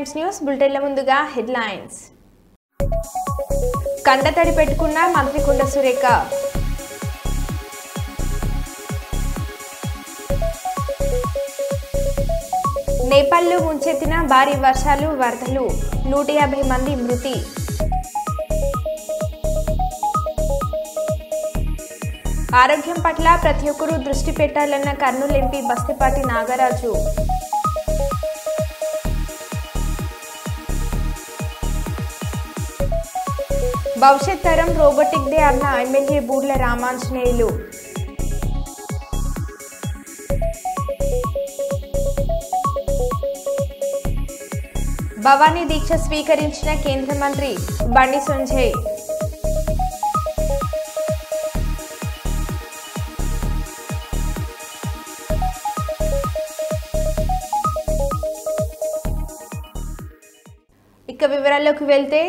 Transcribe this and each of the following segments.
Times news బులెటిన్ల ముందుగా headlines. కండతడి పెట్టుకున్న మంత్రి కొండ సురేఖ. నేపాల్లో ముంచెత్తిన భారీ వర్షాలు, వరదలు, 150 మంది మృతి. ఆరోగ్యం పట్ల ప్రతి ఒక్కరూ దృష్టి పెట్టాలన్న కర్నూలు ఎంపీ బస్తిపాటి నాగరాజు. భవిష్యత్ తరం రోబోటిక్ డే అన్న ఎమ్మెల్యే బూర్ల రామాంజనేయులు. భవానీ దీక్ష స్వీకరించిన కేంద్ర మంత్రి బండి సంజయ్. ఇక వివరాల్లోకి వెళ్తే,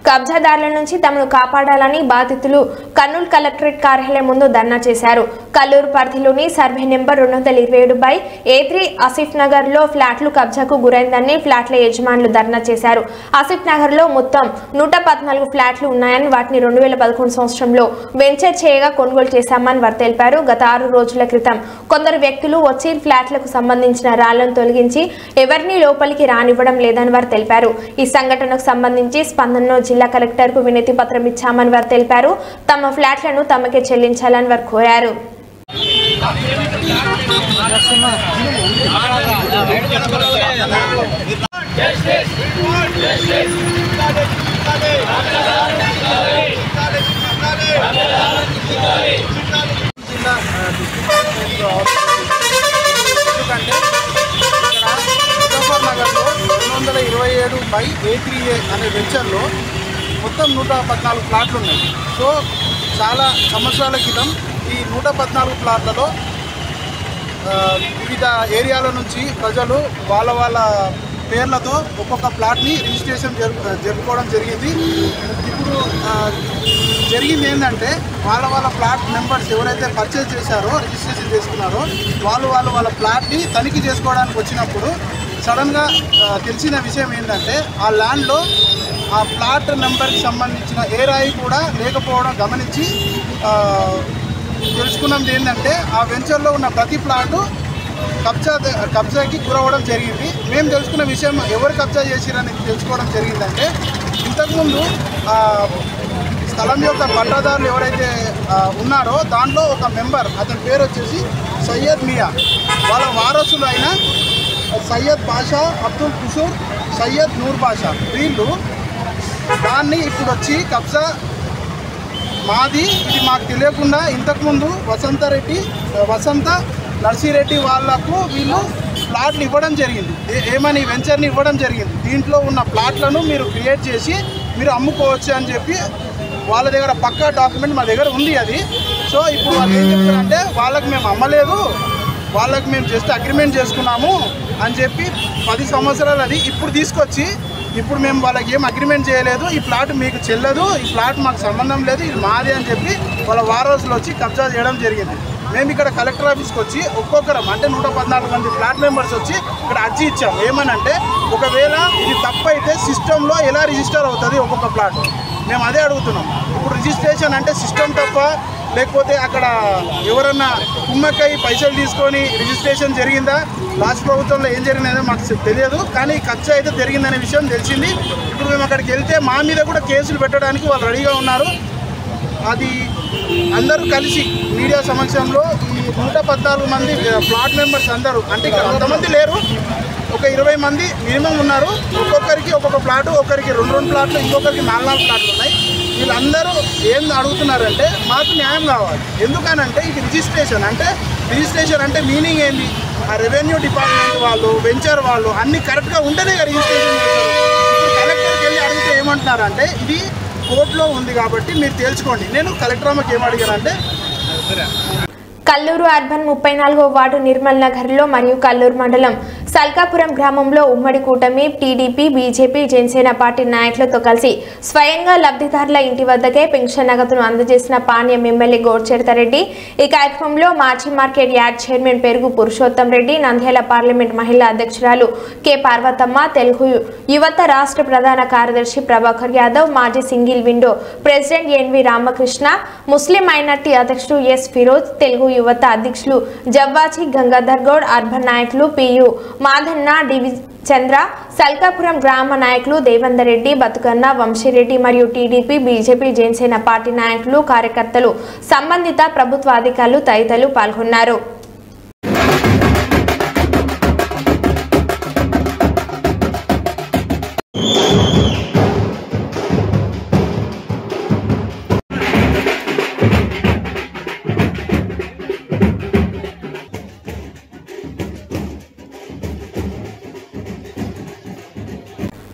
కబ్జాదారుల నుంచి తమను కాపాడాలని బాధితులు కర్నూలు కలెక్టరేట్ కార్యాలయం ముందు ధర్నా చేశారు. కల్లూరు పరిధిలోని survey number 227/A3 Asif Nagar లో ఫ్లాట్లు కబ్జాకు గురైందని ఫ్లాట్ల యజమానులు ధర్నా చేశారు. ఆసిఫ్ నగర్ లో మొత్తం 114 ఫ్లాట్లు ఉన్నాయని, వాటిని 2011 సంవత్సరంలో వెంచర్ చేయగా కొనుగోలు చేశామని వారు తెలిపారు. గత 6 రోజుల క్రితం కొందరు వ్యక్తులు వచ్చి ఫ్లాట్లకు సంబంధించిన రాళ్లను తొలగించి ఎవరిని లోపలికి రానివ్వడం లేదని వారు తెలిపారు. ఈ సంఘటనకు సంబంధించి స్పందనలో జిల్లా కలెక్టర్ కు వినతి పత్రం ఇచ్చామని వారు తెలిపారు. తమ ఫ్లాట్లను తమకే చెల్లించాలని వారు కోరారు. ముజఫర్నగర్లో 227/A3A అనే వెంచర్లో మొత్తం 114 ప్లాట్లు ఉన్నాయి. సో చాలా సంవత్సరాల క్రితం ఈ 114 ప్లాట్లలో వివిధ ఏరియాల నుంచి ప్రజలు వాళ్ళ పేర్లతో ఒక్కొక్క ప్లాట్ని రిజిస్ట్రేషన్ జరుపుకోవడం జరిగింది. ఇప్పుడు జరిగింది ఏంటంటే, వాళ్ళ ప్లాట్ మెంబర్స్ ఎవరైతే పర్చేజ్ చేశారో, రిజిస్ట్రేషన్ చేసుకున్నారో వాళ్ళ ప్లాట్ని తనిఖీ చేసుకోవడానికి వచ్చినప్పుడు సడన్గా తెలిసిన విషయం ఏంటంటే, ఆ ల్యాండ్లో ఆ ప్లాట్ నెంబర్కి సంబంధించిన ఏ రాయి కూడా లేకపోవడం గమనించి తెలుసుకున్నది ఏంటంటే, ఆ వెంచర్లో ఉన్న ప్రతి ప్లాటు కబ్జాకి గురవడం జరిగింది. మేము తెలుసుకున్న విషయం ఎవరు కబ్జా చేసిరని తెలుసుకోవడం జరిగిందంటే, ఇంతకుముందు స్థలం యొక్క పట్టాదారులు ఎవరైతే ఉన్నారో దాంట్లో ఒక మెంబర్, అతని పేరు వచ్చేసి సయ్యద్ మియా, వాళ్ళ వారసులు అయిన సయ్యద్ బాషా, అబ్దుల్ కుషూర్, సయ్యద్ నూర్ బాషా, వీళ్ళు దాన్ని ఇప్పుడు వచ్చి కబ్జా మాది, ఇది మాకు తెలియకుండా ఇంతకుముందు వసంత నర్సిరెడ్డి వాళ్లకు వీళ్ళు ప్లాట్లు ఇవ్వడం జరిగింది. ఏమని వెంచర్ని ఇవ్వడం జరిగింది. దీంట్లో ఉన్న ప్లాట్లను మీరు క్రియేట్ చేసి మీరు అమ్ముకోవచ్చు అని చెప్పి వాళ్ళ దగ్గర పక్కా డాక్యుమెంట్ మా దగ్గర ఉంది అది. సో ఇప్పుడు వాళ్ళు ఏం చెప్తారంటే, వాళ్ళకి మేము అమ్మలేదు, వాళ్ళకి మేము జస్ట్ అగ్రిమెంట్ చేసుకున్నాము అని చెప్పి 10 సంవత్సరాలు అది ఇప్పుడు తీసుకొచ్చి, ఇప్పుడు మేము వాళ్ళకి ఏం అగ్రిమెంట్ చేయలేదు, ఈ ప్లాట్ మీకు చెల్లదు, ఈ ప్లాట్ మాకు సంబంధం లేదు, ఇది మాది అని చెప్పి వాళ్ళ వారసులు వచ్చి కబ్జా చేయడం జరిగింది. మేము ఇక్కడ కలెక్టర్ ఆఫీస్కి వచ్చి ఒక్కొక్కరం, అంటే 114 మంది ఫ్లాట్ మెంబర్స్ వచ్చి ఇక్కడ అర్జీ ఇచ్చాం. ఏమనంటే, ఒకవేళ ఇది తప్పైతే సిస్టంలో ఎలా రిజిస్టర్ అవుతుంది ఒక్కొక్క ప్లాట్, మేము అదే అడుగుతున్నాం. ఇప్పుడు రిజిస్ట్రేషన్ అంటే సిస్టమ్ తప్ప, లేకపోతే అక్కడ ఎవరన్నా కుమ్మక్కై పైసలు తీసుకొని రిజిస్ట్రేషన్ జరిగిందా, రాష్ట్ర ప్రభుత్వంలో ఏం జరిగిందో మాకు తెలియదు, కానీ ఖర్చు అయితే జరిగిందనే విషయం తెలిసింది. ఇప్పుడు మేము అక్కడికి వెళ్తే మా మీద కూడా కేసులు పెట్టడానికి వాళ్ళు రెడీగా ఉన్నారు. అది అందరూ కలిసి మీడియా సమక్షంలో ఈ 114 మంది ప్లాట్ మెంబర్స్ అందరూ, అంటే ఇక్కడ అంతమంది లేరు, ఒక 20 మంది మినిమం ఉన్నారు. ఒక్కొక్కరికి ఒక్కొక్క ప్లాటు, ఒకరికి 2 ప్లాట్లు, ఇంకొకరికి 4 ప్లాట్లు ఉన్నాయి. వీళ్ళందరూ ఏం అడుగుతున్నారంటే, మాకు న్యాయం కావాలి. ఎందుకనంటే ఇది రిజిస్ట్రేషన్ అంటే మీనింగ్ ఏంది? ఆ రెవెన్యూ డిపార్ట్మెంట్ వాళ్ళు, వెంచర్ వాళ్ళు అన్నీ కరెక్ట్గా ఉంటేనే రిజిస్ట్రేషన్ చేశారు. ఇప్పుడు కలెక్టర్కి వెళ్ళి అడిగితే ఏమంటున్నారంటే, ఇది కోర్టులో ఉంది కాబట్టి మీరు తేల్చుకోండి. నేను కలెక్టర్ అమ్మకి ఏమడిగానంటే, కల్లూరు అర్బన్ 34వ వార్డు నిర్మల్ నగర్లో మరియు కల్లూరు మండలం సల్కాపురం గ్రామంలో ఉమ్మడి కూటమి టీడీపీ బీజేపీ జనసేన పార్టీ నాయకులతో కలిసి స్వయంగా లబ్ధిదారుల ఇంటి వద్దకే పెన్షన్ నగదును అందజేసిన పాణ్యం ఎమ్మెల్యే గోడ్చెర్తారెడ్డి. ఈ కార్యక్రమంలో మాజీ మార్కెట్ యార్డ్ చైర్మన్ పెరుగు పురుషోత్తం రెడ్డి, నంద్యాల పార్లమెంట్ మహిళా అధ్యక్షురాలు కె పార్వతమ్మ, తెలుగు యువత రాష్ట్ర ప్రధాన కార్యదర్శి ప్రభాకర్ యాదవ్, మాజీ single window president N V Ramakrishna, Muslim minority అధ్యక్షుడు ఎస్ ఫిరోజ్, తెలుగు యువత అధ్యక్షులు జవ్వాజీ గంగాధర్ గౌడ్, అర్బన్ నాయకులు పియు మాధన్న, డివి చంద్ర, సల్కాపురం గ్రామ నాయకులు దేవేందర్ రెడ్డి, బతుకన్న, వంశీరెడ్డి మరియు టీడీపీ బీజేపీ జనసేన పార్టీ నాయకులు, కార్యకర్తలు, సంబంధిత ప్రభుత్వ అధికారులు తదితరులు పాల్గొన్నారు.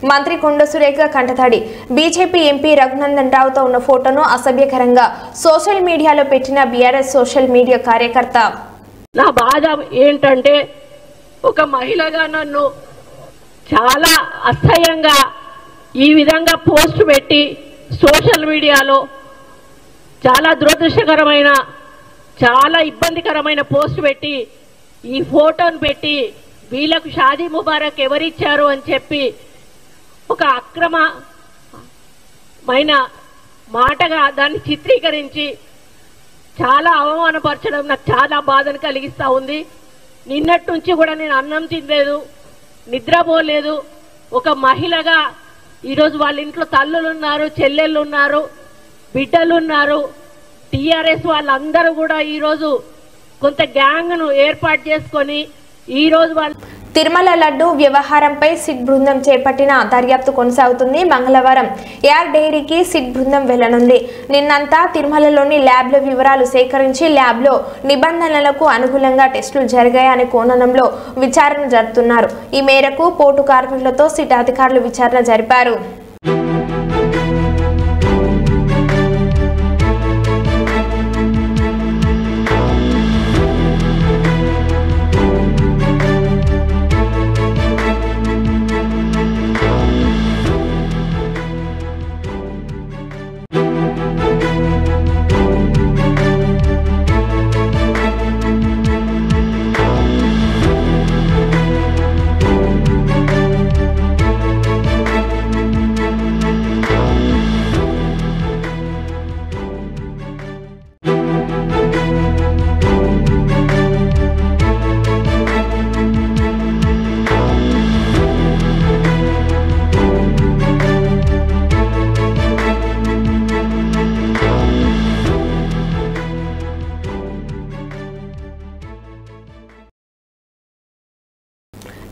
మంత్రి కొండ సురేఖ కంటతడి. బీజేపీ ఎంపీ రఘునందన్ రావుతో ఉన్న ఫోటోను అసభ్యకరంగా సోషల్ మీడియాలో పెట్టిన బీఆర్ఎస్ సోషల్ మీడియా కార్యకర్త. నా బాధ ఏంటంటే ఒక మహిళగా నన్ను చాలా అసహ్యంగా ఈ విధంగా పోస్ట్ పెట్టి సోషల్ మీడియాలో చాలా దురదృష్టకరమైన చాలా ఇబ్బందికరమైన పోస్ట్ పెట్టి ఈ ఫోటోను పెట్టి వీళ్ళకు షాదీ ముబారక్ ఎవరిచ్చారు అని చెప్పి ఒక అక్రమమైన మాటగా దాన్ని చిత్రీకరించి చాలా అవమానపరచడం నాకు చాలా బాధను కలిగిస్తూ ఉంది. నిన్నటి నుంచి కూడా నేను అన్నం తినలేదు, నిద్రపోలేదు. ఒక మహిళగా ఈరోజు వాళ్ళ ఇంట్లో తల్లులు ఉన్నారు, చెల్లెళ్ళు ఉన్నారు, బిడ్డలు ఉన్నారు. టీఆర్ఎస్ వాళ్ళందరూ కూడా ఈరోజు కొంత గ్యాంగ్ను ఏర్పాటు చేసుకొని ఈరోజు వాళ్ళు తిరుమల లడ్డు వ్యవహారంపై సిట్ బృందం చేపట్టిన దర్యాప్తు కొనసాగుతుంది. మంగళవారం యార్ డైరీకి సిట్ బృందం వెళ్లనుంది. నిన్నంతా తిరుమలలోని ల్యాబ్ల వివరాలు సేకరించి ల్యాబ్లో నిబంధనలకు అనుగుణంగా టెస్టులు జరిగాయనే కోణంలో విచారణ జరుపుతున్నారు. ఈ మేరకు పోర్టు కార్మికులతో సిట్ అధికారులు విచారణ జరిపారు.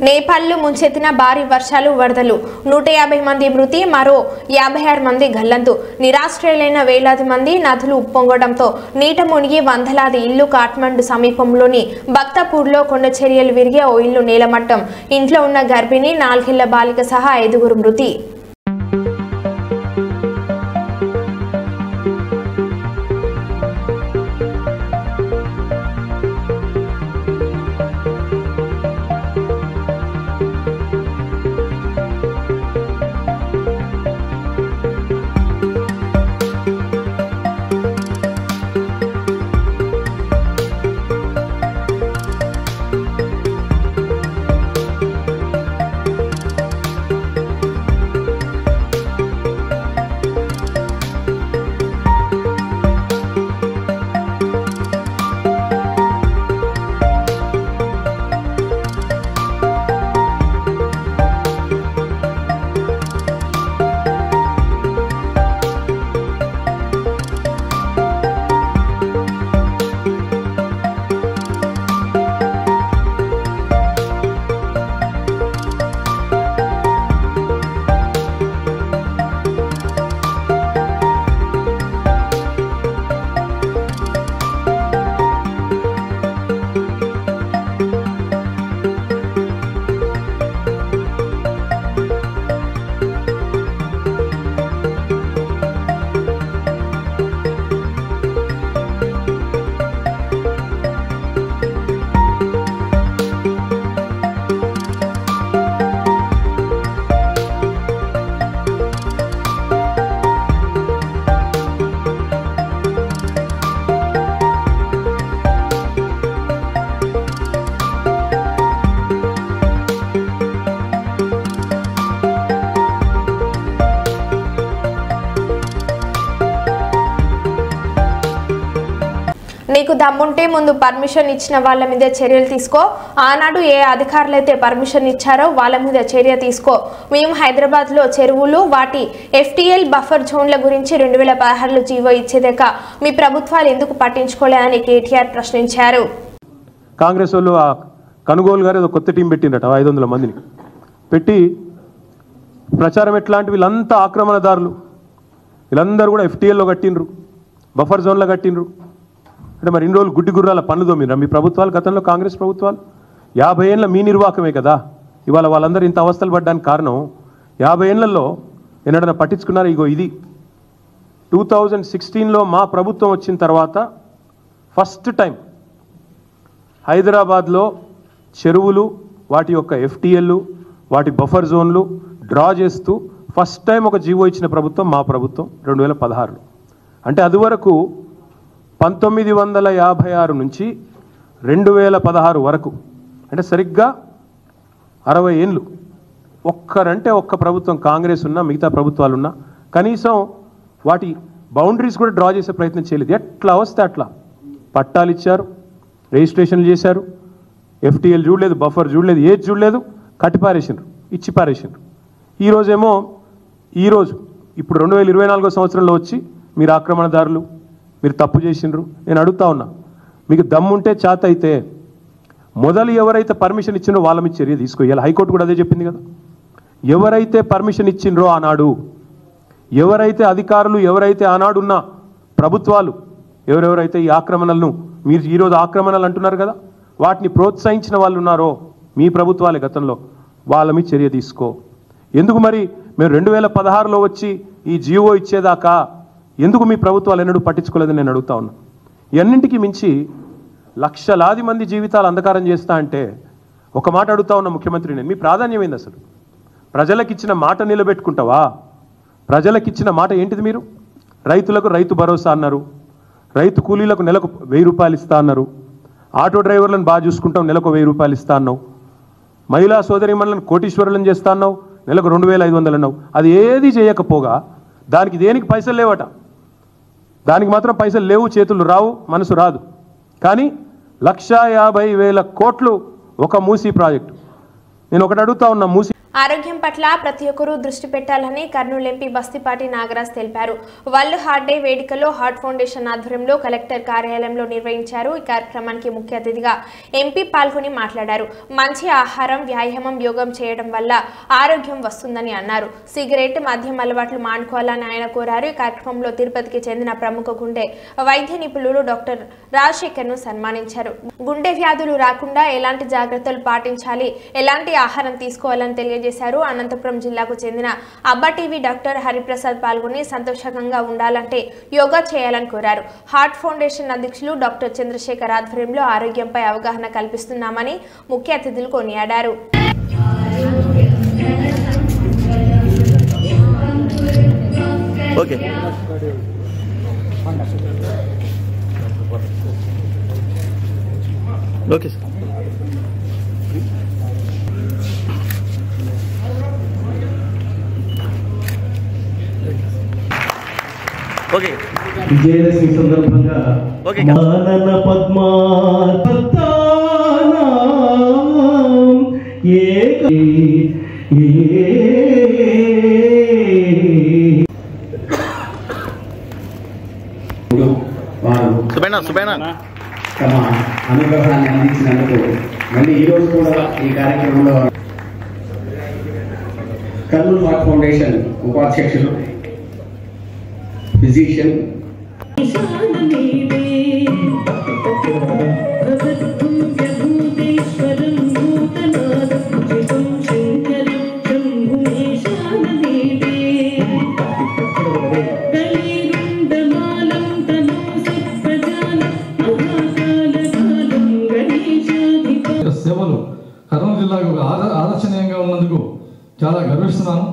నేపాల్లో ముంచెత్తిన భారీ వర్షాలు, వరదలు, 150 మంది మృతి, మరో 56 మంది గల్లంతు. నిరాశ్రయులైన వేలాది మంది. నదులు ఉప్పొంగడంతో నీట మునిగి వందలాది ఇళ్లు. కాఠ్మండు సమీపంలోని భక్తపూర్లో కొండ చర్యలు విరిగి ఓ ఇల్లు నేలమట్టం. ఇంట్లో ఉన్న గర్భిణి, 4 ఏళ్ల బాలిక సహా 5 మృతి. నీకు దమ్ముంటే ముందు పర్మిషన్ ఇచ్చిన వాళ్ళ మీద చర్యలు తీసుకో. ఆనాడు ఏ అధికారులైతే పర్మిషన్ ఇచ్చారో వాళ్ళ మీద చర్య తీసుకో. మేము హైదరాబాద్లో చెరువులు వాటి FTL బఫర్ జోన్ల గురించి 2016లో జీవో ఇచ్చేదాకా మీ ప్రభుత్వాలు ఎందుకు పట్టించుకోలేదని కేటీఆర్ ప్రశ్నించారు. కాంగ్రెస్ వాళ్ళు ఆ కనుగోలు గారు కొత్త టీం పెట్టిందట 500 మందిని పెట్టి ప్రచారం ఎట్లాంటి వీళ్ళంతా ఆక్రమణదారులు, వీళ్ళందరూ కూడా FTLలో కట్టినరు, బఫర్ జోన్లో కట్టినరు. అంటే మరి ఇన్ని రోజులు గుడ్డి గుర్రాల పనులు తోమినరా మీ ప్రభుత్వాలు? గతంలో కాంగ్రెస్ ప్రభుత్వాలు 50 ఏళ్ళ మీ నిర్వాహకమే కదా. ఇవాళ వాళ్ళందరూ ఇంత అవస్థలు పడ్డానికి కారణం 50 ఏళ్లలో ఎన్నడన్నా పట్టించుకున్నారు? ఇగో ఇది 2016లో మా ప్రభుత్వం వచ్చిన తర్వాత ఫస్ట్ టైం హైదరాబాద్లో చెరువులు వాటి యొక్క FTL వాటి బఫర్ జోన్లు డ్రా చేస్తూ ఫస్ట్ టైం ఒక జీవో ఇచ్చిన ప్రభుత్వం మా ప్రభుత్వం 2016లో. అంటే అది వరకు 1956 నుంచి 2016 వరకు అంటే సరిగ్గా 60 ఏళ్ళు ఒక్కరంటే ఒక్క ప్రభుత్వం కాంగ్రెస్ ఉన్నా మిగతా ప్రభుత్వాలు ఉన్నా కనీసం వాటి బౌండరీస్ కూడా డ్రా చేసే ప్రయత్నం చేయలేదు. ఎట్లా వస్తే అట్లా పట్టాలు ఇచ్చారు, రిజిస్ట్రేషన్లు చేశారు, FTL చూడలేదు, బఫర్ చూడలేదు, ఏది చూడలేదు, కట్టిపారేసినారు, ఇచ్చి పారేసినారు. ఈరోజు ఇప్పుడు 2024 సంవత్సరంలో వచ్చి మీరు ఆక్రమణదారులు, మీరు తప్పు చేసినారు. నేను అడుగుతా ఉన్నా, మీకు దమ్ముంటే చేత అయితే మొదలు ఎవరైతే పర్మిషన్ ఇచ్చిండ్రో వాళ్ళ మీద చర్య తీసుకోవాలి. హైకోర్టు కూడా అదే చెప్పింది కదా. ఎవరైతే పర్మిషన్ ఇచ్చిండ్రో ఆనాడు, ఎవరైతే అధికారులు, ఎవరైతే ఆనాడున్న ప్రభుత్వాలు, ఎవరెవరైతే ఈ ఆక్రమణలను మీరు ఈరోజు ఆక్రమణలు అంటున్నారు కదా, వాటిని ప్రోత్సహించిన వాళ్ళు ఉన్నారో మీ ప్రభుత్వాలే గతంలో, వాళ్ళ మీద చర్య తీసుకో. ఎందుకు మరి మేము 2016లో వచ్చి ఈ జీవో ఇచ్చేదాకా ఎందుకు మీ ప్రభుత్వాలు ఎన్నడూ పట్టించుకోలేదని నేను అడుగుతా ఉన్నా. ఇవన్నింటికి మించి లక్షలాది మంది జీవితాలు అంధకారం చేస్తా అంటే ఒక మాట అడుగుతా ఉన్న ముఖ్యమంత్రి, నేను మీ ప్రాధాన్యం ఏంది అసలు? ప్రజలకిచ్చిన మాట నిలబెట్టుకుంటావా? ప్రజలకిచ్చిన మాట ఏంటిది? మీరు రైతులకు రైతు భరోసా అన్నారు, రైతు కూలీలకు నెలకు 1000 రూపాయలు ఇస్తా అన్నారు, ఆటో డ్రైవర్లను బాగా చూసుకుంటాం నెలకు 1000 రూపాయలు ఇస్తా అన్నావు, మహిళా సోదరిమణులను కోటీశ్వరులను చేస్తా అన్నావు, నెలకు 2500 అన్నావు. అది ఏది చేయకపోగా దేనికి పైసలు లేవట. దానికి మాత్రం పైసలు లేవు, చేతులు రావు, మనసు రాదు. కానీ 1,50,000 కోట్లు ఒక మూసీ ప్రాజెక్టు. నేను ఒకటి అడుగుతా ఉన్నా, మూసీ ఆరోగ్యం పట్ల ప్రతి ఒక్కరూ దృష్టి పెట్టాలని కర్నూలు ఎంపీ బస్తిపాటి నాగరాజ్ తెలిపారు. వరల్డ్ హార్ట్ డే వేడుకలో హార్ట్ ఫౌండేషన్ ఆధ్వర్యంలో కలెక్టర్ కార్యాలయంలో నిర్వహించారు. ఈ కార్యక్రమానికి ముఖ్య అతిథిగా ఎంపీ పాల్గొని మాట్లాడారు. మంచి ఆహారం, వ్యాయామం, యోగం చేయడం వల్ల ఆరోగ్యం వస్తుందని అన్నారు. సిగరెట్, మద్యం అలవాట్లు మానుకోవాలని ఆయన కోరారు. ఈ కార్యక్రమంలో తిరుపతికి చెందిన ప్రముఖ గుండె వైద్య నిపుణులు డాక్టర్ రాజశేఖర్ ను సన్మానించారు. గుండె వ్యాధులు రాకుండా ఎలాంటి జాగ్రత్తలు పాటించాలి, ఎలాంటి ఆహారం తీసుకోవాలని తెలియజేశారు. అనంతపురం జిల్లాకు చెందిన అబ్బా టీవీ డాక్టర్ హరిప్రసాద్ పాల్గొని సంతోషంగా ఉండాలంటే యోగా చేయాలని కోరారు. హార్ట్ ఫౌండేషన్ అధ్యక్షులు డాక్టర్ చంద్రశేఖర్ ఆధ్వర్యంలో ఆరోగ్యంపై అవగాహన కల్పిస్తున్నామని ముఖ్య అతిథులు కొనియాడారు. విజయదశమి సందర్భంగా మానన తమ అనుగ్రహాన్ని అందించినందుకు మళ్ళీ ఈరోజు కూడా ఈ కార్యక్రమంలో కర్నూలు హార్ట్ ఫౌండేషన్ ఉపాధ్యక్షులు ఫిజిషియన్ సేవలు కర్నూలు జిల్లాకు ఆదర్శనీయంగా ఉన్నందుకు చాలా గర్విస్తున్నాను.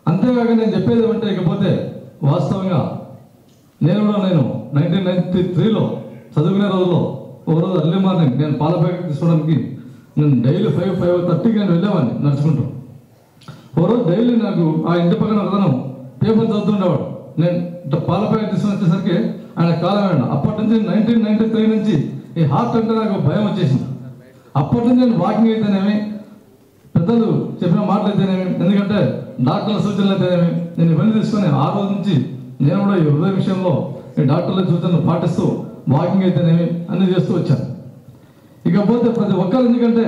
అంతేకాక నేను చెప్పేది ఏమంటే, ఇకపోతే వాస్తవంగా నేను 1993లో చదువుకునే రోజుల్లో ఒక రోజు అర్లీ మార్నింగ్ నేను పాల ప్యాకెట్ తీసుకోవడానికి నేను డైలీ 5:30కి నేను వెళ్ళేవాడిని నడుచుకుంటూ. ఒక రోజు డైలీ నాకు ఆ ఇంటి పక్కన ఒకతను పేపర్ చదువుతుండేవాడు. నేను పాల ప్యాకెట్ తీసుకుని వచ్చేసరికి ఆయన కాలమైన. అప్పటి నుంచి 1993 నుంచి ఈ హార్ట్ అంటే నాకు భయం వచ్చేసింది. అప్పటి నుంచి నేను వాకింగ్ అయితేనేమి, పెద్దలు చెప్పిన మాటలు అయితేనేమి, ఎందుకంటే డాక్టర్ల సూచనలు అయితేనేమి, నేను ఇవన్నీ తీసుకొని ఆ రోజు నుంచి నేను కూడా ఈ హృదయ విషయంలో ఈ డాక్టర్ల సూచనలు పాటిస్తూ వాకింగ్ అయితేనేమి అన్ని చేస్తూ వచ్చాను. ఇకపోతే ప్రతి ఒక్కరు, ఎందుకంటే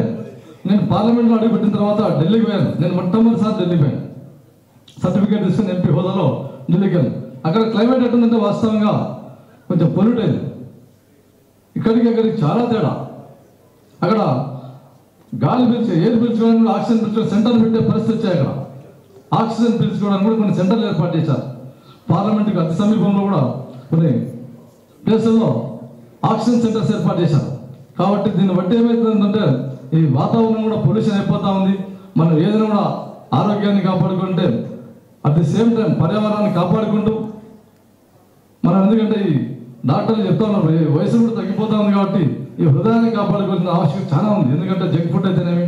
నేను పార్లమెంట్లో అడుగుపెట్టిన తర్వాత ఢిల్లీకి పోయాను. నేను మొట్టమొదటిసారి ఢిల్లీకి పోయాను, సర్టిఫికేట్ తీసుకుని ఎంపీ హోదాలో ఢిల్లీకి వెళ్ళాను. అక్కడ క్లైమేట్ ఎట్టుందంటే వాస్తవంగా కొంచెం పొల్యూట్ అయింది. ఇక్కడికి చాలా తేడా. అక్కడ గాలి పీల్చే, ఎయిర్ పీల్చుకోవడానికి కూడా ఆక్సిజన్ పీల్చుకోవడం సెంటర్లు పెట్టే పరిస్థితి వచ్చాయి. అక్కడ ఆక్సిజన్ పీల్చుకోవడానికి కూడా కొన్ని సెంటర్లు ఏర్పాటు చేశారు. పార్లమెంట్కి అతి సమీపంలో కూడా కొన్ని ప్లేసుల్లో ఆక్సిజన్ సెంటర్స్ ఏర్పాటు చేశారు. కాబట్టి దీన్ని బట్టి ఏమవుతుందంటే ఈ వాతావరణం కూడా పొల్యూషన్ అయిపోతూ ఉంది. మనం ఏదైనా కూడా ఆరోగ్యాన్ని కాపాడుకుంటే అట్ ది సేమ్ టైం పర్యావరణాన్ని కాపాడుకుంటూ మనం, ఎందుకంటే ఈ డాక్టర్లు చెప్తా ఉన్నారు వయసు కూడా తగ్గిపోతా ఉంది కాబట్టి ఈ హృదయాన్ని కాపాడుకోవాల్సిన ఆవశ్యకత చాలా ఉంది. ఎందుకంటే జంక్ ఫుడ్ అయితేనేమి,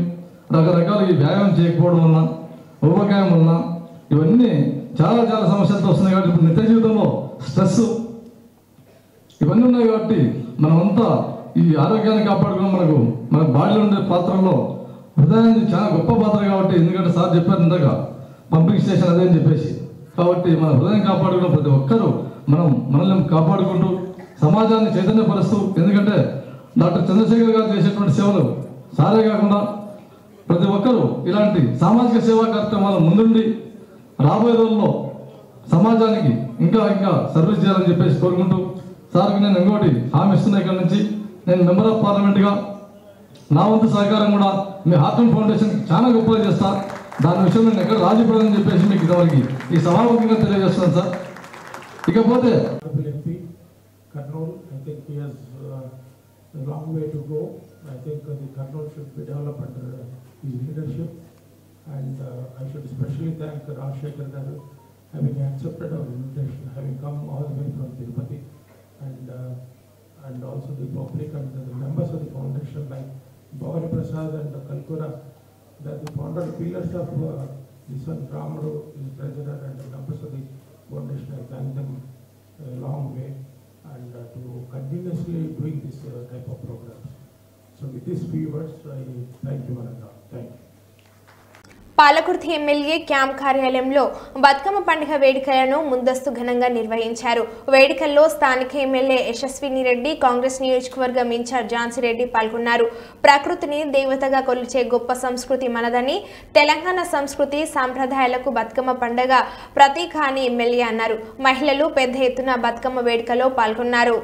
రకరకాల ఈ వ్యాయామం చేయకపోవడం వలన, ఊబకాయం వలన ఇవన్నీ చాలా చాలా సమస్యలతో వస్తున్నాయి. కాబట్టి ఇప్పుడు నిత్య జీవితంలో స్ట్రెస్ ఇవన్నీ ఉన్నాయి. కాబట్టి మనమంతా ఈ ఆరోగ్యాన్ని కాపాడుకుని మన బాడీలో ఉండే పాత్రల్లో హృదయాన్ని చాలా గొప్ప పాత్ర. కాబట్టి ఎందుకంటే సార్ చెప్పారు ఇందాక పంపింగ్ స్టేషన్ అదే అని చెప్పేసి, కాబట్టి మన హృదయం కాపాడుకున్న ప్రతి ఒక్కరూ మనల్ని కాపాడుకుంటూ సమాజాన్ని చైతన్యపరుస్తూ, ఎందుకంటే డాక్టర్ చంద్రశేఖర్ గారు చేసేటువంటి సేవలు సారే కాకుండా ప్రతి ఒక్కరూ ఇలాంటి సామాజిక సేవా కార్యక్రమాలు ముందుండి రాబోయే రోజుల్లో సమాజానికి ఇంకా ఇంకా సర్వీస్ చేయాలని చెప్పేసి కోరుకుంటూ, సార్కి నేను ఇంకోటి హామీ ఇస్తున్నా, ఇక్కడ నుంచి నేను మెంబర్ ఆఫ్ పార్లమెంట్గా నా వంతు సహకారం కూడా మీ హార్ట్ అండ్ ఫౌండేషన్ చాలా గొప్పగా చేస్తా. దాని విషయంలో నేను ఎక్కడ రాజీపడని చెప్పేసి మీకు ఇంతవరకు ఈ సభాముఖంగా తెలియజేస్తున్నాను సార్. ఇకపోతే Kurnool, I think he has a long way to go. I think the Kurnool should be developed under his leadership, and I should especially thank Rajshekhar Garu having accepted our invitation, having come all the way from Tirupati, and also the public and the members of the foundation like Bhavani Prasad and Kalkura, that the founder pillars of this one, Ramaru, is president, and the members of the foundation. I thank them a long way, and to continuously doing this type of programs. So with these few words, I thank you, Ananta. Thank you. Palakurthi MLA camp కార్యాలయంలో బతుకమ్మ పండుగ వేడుకలను ముందస్తు ఘనంగా నిర్వహించారు. వేడుకల్లో స్థానిక MLA యశస్విని రెడ్డి, కాంగ్రెస్ నియోజకవర్గం incharge Jhansi Reddy పాల్గొన్నారు. ప్రకృతిని దేవతగా కొలిచే గొప్ప సంస్కృతి మనదని, తెలంగాణ సంస్కృతి సాంప్రదాయాలకు బతుకమ్మ పండుగ ప్రతీక అని ఎమ్మెల్యే అన్నారు. మహిళలు పెద్ద ఎత్తున బతుకమ్మ వేడుకలో పాల్గొన్నారు.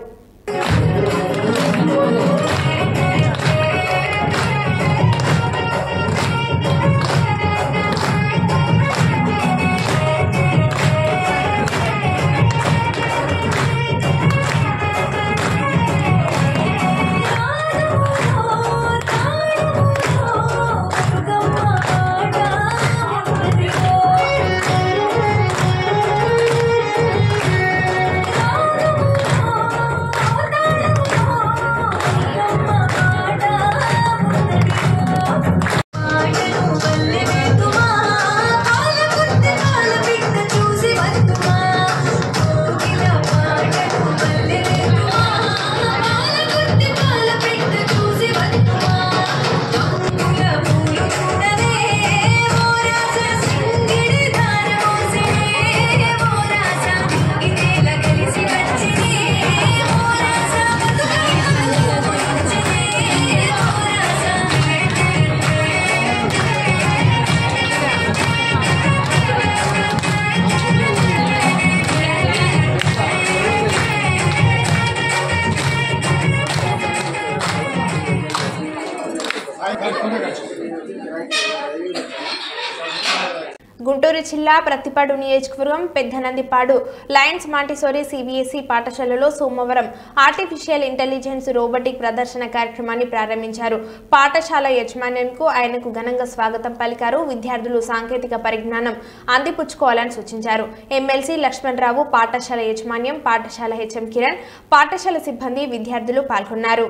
గుంటూరు జిల్లా ప్రతిపాడు నియోజకవర్గం పెద్దనందిపాడు లయన్స్ మాంటిసోరీ సిబిఎస్ఈ పాఠశాలలో సోమవారం ఆర్టిఫిషియల్ ఇంటెలిజెన్స్ రోబోటిక్ ప్రదర్శన కార్యక్రమాన్ని ప్రారంభించారు. పాఠశాల యజమానులకు ఆయనకు ఘనంగా స్వాగతం పలికారు. విద్యార్థులు సాంకేతిక పరిజ్ఞానం అందిపుచ్చుకోవాలని సూచించారు. ఎమ్మెల్సీ లక్ష్మణరావు, పాఠశాల యాజమాన్యం, పాఠశాల హెచ్ఎం కిరణ్, పాఠశాల సిబ్బంది, విద్యార్థులు పాల్గొన్నారు.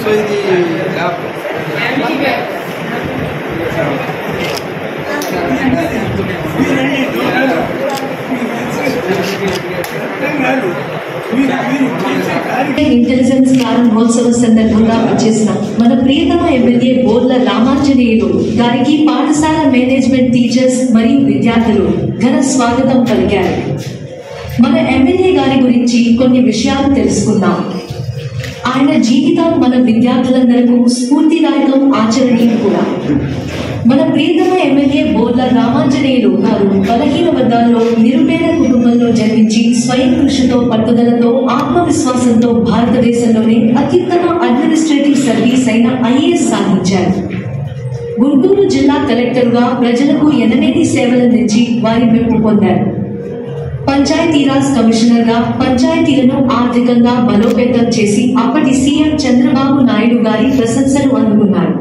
So ini ఇంటెలిజెన్స్ ప్రారంభోత్సవ సందర్భంగా వచ్చేసిన మన ప్రియతమ ఎమ్మెల్యే బోర్ల రామాంజనేయులు గారికి పాఠశాల మేనేజ్మెంట్ టీచర్స్ మరియు విద్యార్థులు ఘన స్వాగతం పలికారు. మన ఎమ్మెల్యే గారి గురించి కొన్ని విషయాలు తెలుసుకుందాం. ఆయన జీవితం మన విద్యార్థులందరకు స్ఫూర్తిదాయకం, ఆచరణీయం కూడా. మన ప్రియతమ ఎమ్మెల్యే బోర్ల రామాంజనేయులు గారు బలహీన వర్గాల్లో నిరుపేద కుటుంబంలో జన్మించి స్వయం కృషితో, పట్టుదలతో, ఆత్మవిశ్వాసంతో భారతదేశంలోనే అత్యుత్తమ అడ్మినిస్ట్రేటివ్ సర్వీస్ అయిన ఐఏఎస్ సాధించారు. గుంటూరు జిల్లా కలెక్టర్గా ప్రజలకు ఎనలేని సేవలందించి వారి మెప్పు పొందారు. పంచాయతీరాజ్ కమిషనర్ గా పంచాయతీలను ఆర్థికంగా బలోపేతం చేసి అప్పటి సీఎం చంద్రబాబు నాయుడు గారి ప్రశంసలు అందుకున్నారు.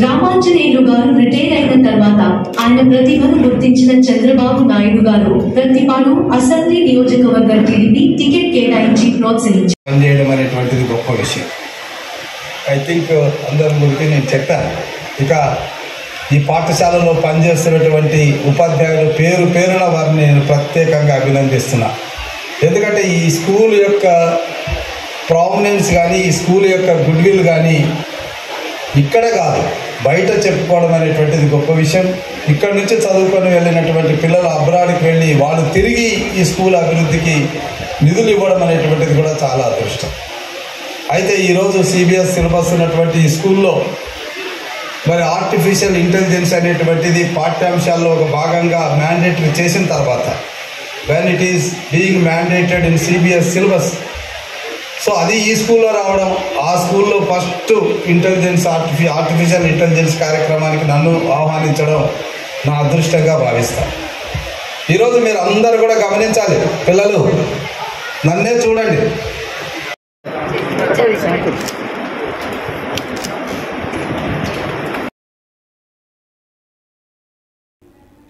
రామాంజనేయులు గారు రిటైర్ అయిన తర్వాత ఆయన ప్రతిభను గుర్తించిన చంద్రబాబు నాయుడు గారు ప్రతిపాడు అసెంబ్లీ నియోజకవర్గ టీడీపీ టికెట్ కేటాయించి ప్రోత్సహించారు. పనిచేయడం అనేటువంటిది గొప్ప విషయం. ఐ థింక్ అందరి గురించి నేను చెప్పాను. ఇక ఈ పాఠశాలలో పనిచేస్తున్నటువంటి ఉపాధ్యాయులు పేరు పేరున వారిని నేను ప్రత్యేకంగా అభినందిస్తున్నా. ఎందుకంటే ఈ స్కూల్ యొక్క ప్రామినెన్స్ కానీ, ఈ స్కూల్ యొక్క గుడ్ విల్ కానీ ఇక్కడ కాదు బయట చెప్పుకోవడం అనేటువంటిది గొప్ప విషయం. ఇక్కడ నుంచి చదువుకొని వెళ్ళినటువంటి పిల్లలు అబ్రాడ్కి వెళ్ళి వాళ్ళు తిరిగి ఈ స్కూల్ అభివృద్ధికి నిధులు ఇవ్వడం అనేటువంటిది కూడా చాలా అదృష్టం. అయితే ఈరోజు సిబిఎస్ సిలబస్ ఉన్నటువంటి ఈ స్కూల్లో మరి ఆర్టిఫిషియల్ ఇంటెలిజెన్స్ అనేటువంటిది పాఠ్యాంశాల్లో ఒక భాగంగా మ్యాండేటరీ చేసిన తర్వాత when it is being mandated in CBSE syllabus, so అది ఈ స్కూల్లో రావడం, ఆ స్కూల్లో ఫస్ట్ ఆర్టిఫిషియల్ ఇంటెలిజెన్స్ కార్యక్రమానికి నన్ను ఆహ్వానించడం నా అదృష్టంగా భావిస్తాను. ఈరోజు మీరు అందరూ కూడా గమనించాలి, పిల్లలు నన్నే చూడండి.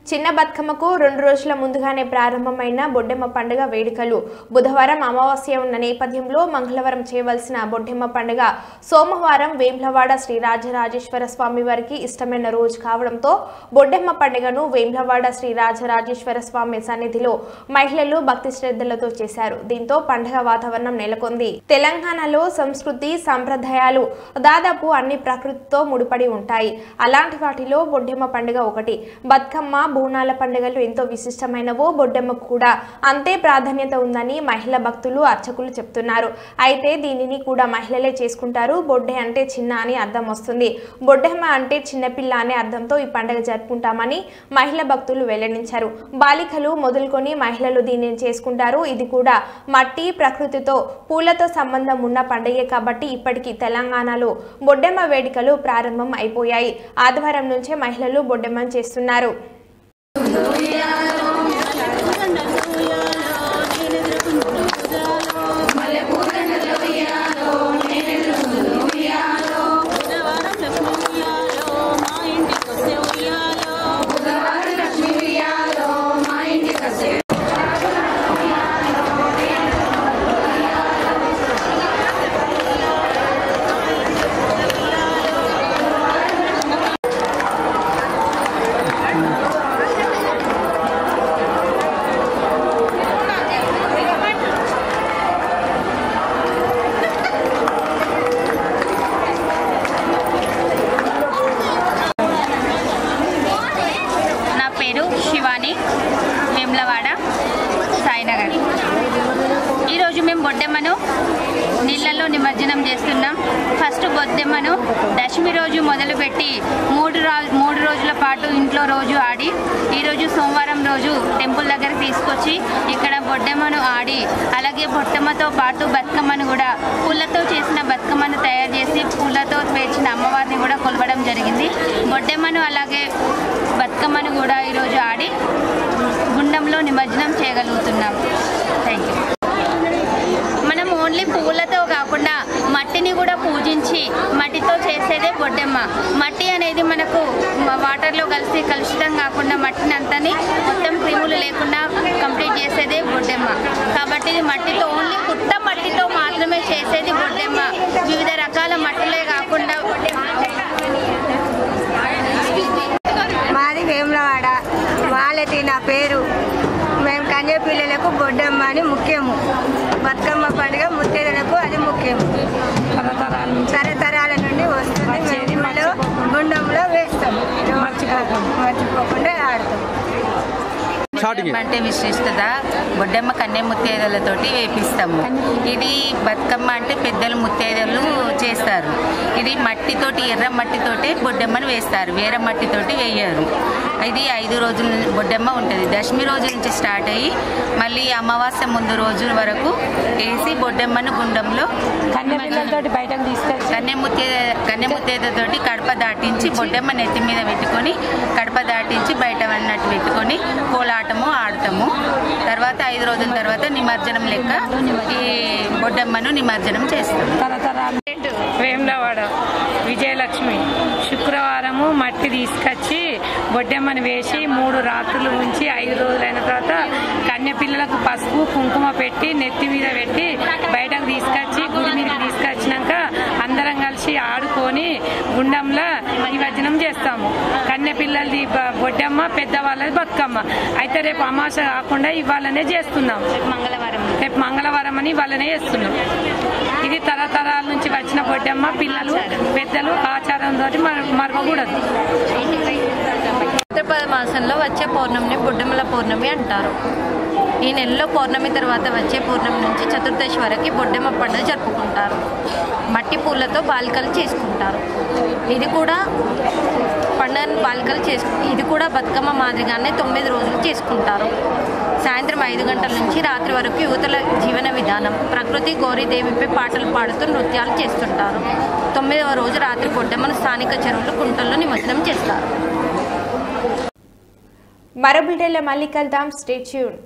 చిన్న బతుకమ్మకు 2 రోజుల ముందుగానే ప్రారంభమైన బొడ్డెమ్మ పండుగ వేడుకలు బుధవారం అమావాస్య ఉన్న నేపథ్యంలో మంగళవారం చేయవలసిన బొడ్డెమ్మ పండుగ సోమవారం వేములవాడ శ్రీ రాజరాజేశ్వర స్వామి వారికి ఇష్టమైన రోజు కావడంతో బొడ్డెమ్మ పండుగను వేములవాడ శ్రీ రాజరాజేశ్వర స్వామి సన్నిధిలో మహిళలు భక్తి శ్రద్ధలతో చేశారు. దీంతో పండుగ వాతావరణం నెలకొంది. తెలంగాణలో సంస్కృతి సంప్రదాయాలు దాదాపు అన్ని ప్రకృతితో ముడిపడి ఉంటాయి. అలాంటి వాటిలో బొడ్డెమ్మ పండుగ ఒకటి. బతుకమ్మ, బోనాల పండుగలు ఎంతో విశిష్టమైనవో బొడ్డెమ్మకు కూడా అంతే ప్రాధాన్యత ఉందని మహిళా భక్తులు, అర్చకులు చెప్తున్నారు. అయితే దీనిని కూడా మహిళలే చేసుకుంటారు. బొడ్డె అంటే చిన్న అని అర్థం వస్తుంది. బొడ్డెమ్మ అంటే చిన్నపిల్ల అనే అర్థంతో ఈ పండుగ జరుపుకుంటామని మహిళా భక్తులు వెల్లడించారు. బాలికలు మొదలుకొని మహిళలు దీనిని చేసుకుంటారు. ఇది కూడా మట్టి, ప్రకృతితో, పూలతో సంబంధం ఉన్న పండుగే కాబట్టి ఇప్పటికీ తెలంగాణలో బొడ్డెమ్మ వేడుకలు ప్రారంభం అయిపోయాయి. ఆదివారం నుంచే మహిళలు బొడ్డెమ్మను చేస్తున్నారు. వేములవాడ సాయినగర్. ఈరోజు మేము బొడ్డెమ్మను నీళ్ళల్లో నిమజ్జనం చేస్తున్నాం. ఫస్ట్ బొడ్డెమ్మను దశమి రోజు మొదలుపెట్టి 3 రోజుల పాటు ఇంట్లో రోజు ఆడి, ఈరోజు సోమవారం రోజు టెంపుల్ దగ్గర తీసుకొచ్చి ఇక్కడ బొడ్డెమ్మను ఆడి, అలాగే బొడ్డెమ్మతో పాటు బతుకమ్మను కూడా పూలతో చేసిన బతుకమ్మను తయారు చేసి పూలతో పేర్చిన అమ్మవారిని కూడా కొలవడం జరిగింది. బొడ్డెమ్మను అలాగే బతుకమ్మను కూడా ఈరోజు ఆడి గుండంలో నిమజ్జనం చేయగలుగుతున్నాం. Thank you. మనం ఓన్లీ పూలతో కాకుండా మట్టిని కూడా పూజించి మట్టితో చేసేదే బొడ్డెమ్మ. మట్టి అనేది మనకు వాటర్లో కలిసి కలుషితం కాకుండా మట్టిని అంతని మొత్తం క్రిములు లేకుండా కంప్లీట్ చేసేదే బొడ్డెమ్మ. కాబట్టి ఇది మట్టితో, ఓన్లీ పుట్ట మట్టితో మాత్రమే చేసేది బొడ్డెమ్మ. వివిధ రకాల మట్టిలే కాకుండా మాది వేముల అంటే విశిష్టత బొడ్డెమ్మ కన్నె ముత్తైదులతోటి వేపిస్తాము. ఇది బతుకమ్మ అంటే పెద్దలు ముత్తైదులు చేస్తారు. ఇది మట్టితోటి ఎర్ర మట్టితోటి బొడ్డెమ్మను వేస్తారు, వేరే మట్టితోటి వేయరు. ఇది 5 రోజుల బొడ్డెమ్మ ఉంటుంది. దశమి రోజు నుంచి స్టార్ట్ అయ్యి మళ్ళీ అమావాస్య ముందు రోజు వరకు వేసి బొడ్డెమ్మను గుండంలో కన్నెపిల్లలతోటి బయటకు తీసుకొచ్చి కన్నె ముత్తైదుతోటి కడప దాటించి బొడ్డెమ్మ నెత్తి మీద పెట్టుకొని కడప దాటించి బయట అన్నట్టు పెట్టుకొని కోలాటము ఆడతాము. తర్వాత 5 రోజుల తర్వాత నిమజ్జనం లెక్క ఈ బొడ్డెమ్మను నిమజ్జనం చేస్తాము. వేములవాడ విజయలక్ష్మి శుక్రవారము మట్టి తీసుకొచ్చి బొడ్డెమ్మని వేసి 3 రాత్రులు ఉంచి 5 రోజులైన తర్వాత కన్య పిల్లలకు పసుపు కుంకుమ పెట్టి నెత్తి మీద పెట్టి బయటకు తీసుకొచ్చి గుడి మీదకి తీసుకొచ్చినాక అందరం కలిసి ఆడుకొని గుండంలో నిమజ్జనం చేస్తాము. కన్య పిల్లలది బొడ్డెమ్మ, పెద్దవాళ్ళది బతుకమ్మ. అయితే రేపు అమావాస్య కాకుండా ఇవాళనే చేస్తున్నాం. రేపు మంగళవారం అని ఇవాళనే చేస్తున్నాం. ఇది తరతరాల నుంచి వచ్చిన బొడ్డెమ్మ. పిల్లలు పెద్దలు ఆచారంతో మరవకూడదు. భాద్రపద మాసంలో వచ్చే పౌర్ణమిని బొడ్డెమ్మల పౌర్ణమి అంటారు. ఈ నెలలో పౌర్ణమి తర్వాత వచ్చే పౌర్ణమి నుంచి చతుర్దశి వరకు బొడ్డెమ్మ పండుగ జరుపుకుంటారు. మట్టి పూలతో బాలికలు చేసుకుంటారు. ఇది కూడా పండుగను బాలికలు ఇది కూడా బతుకమ్మ మాదిరిగానే 9 రోజులు చేసుకుంటారు. సాయంత్రం 5 గంటల నుంచి రాత్రి వరకు యువతల జీవన విధానం. ప్రకృతి గౌరీదేవిపై పాటలు పాడుతూ నృత్యాలు చేస్తుంటారు. 9వ రోజు రాత్రి బొడ్డెమ్మను స్థానిక చెరువులు, కుంటల్లో నిమజ్జనం చేస్తారు. మరో బిడ్డలో మళ్ళీ కలుద్దాం. Stay tune.